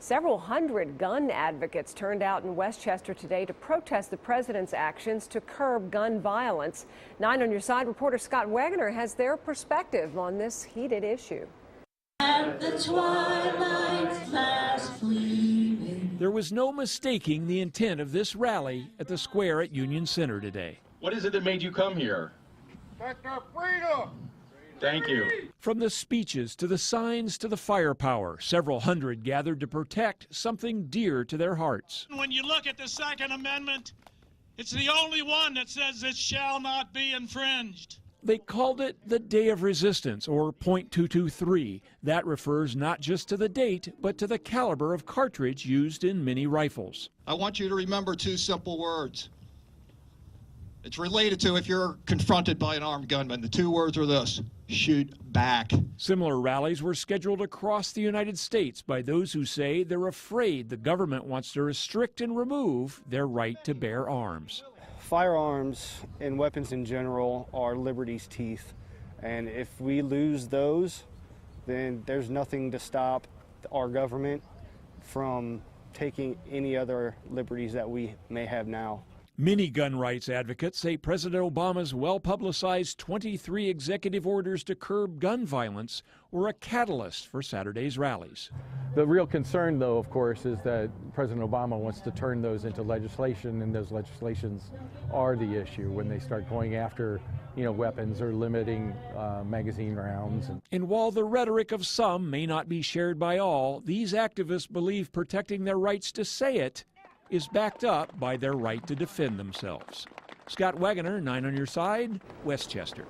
Several hundred gun advocates turned out in Westchester today to protest the president's actions to curb gun violence. 9 on Your Side reporter Scott Wegener has their perspective on this heated issue. At the twilight's fast gleaming. There was no mistaking the intent of this rally at the square at Union Center today. What is it that made you come here? Protect our freedom! Thank you. From the speeches to the signs to the firepower, several hundred gathered to protect something dear to their hearts. When you look at the Second Amendment, it's the only one that says it shall not be infringed. They called it the Day of Resistance, or .223. That refers not just to the date, but to the caliber of cartridge used in many rifles. I want you to remember 2 simple words. It's related to if you're confronted by an armed gunman. The 2 words are this: shoot back. Similar rallies were scheduled across the United States by those who say they're afraid the government wants to restrict and remove their right to bear arms. Firearms and weapons in general are liberty's teeth, and if we lose those, then there's nothing to stop our government from taking any other liberties that we may have now. Many gun rights advocates say President Obama's well-publicized 23 executive orders to curb gun violence were a catalyst for Saturday's rallies. The real concern, though, of course, is that President Obama wants to turn those into legislation, and those legislations are the issue when they start going after, weapons or limiting magazine rounds. And while the rhetoric of some may not be shared by all, these activists believe protecting their rights to say it is backed up by their right to defend themselves. Scott Wegener, 9 on Your Side, Westchester.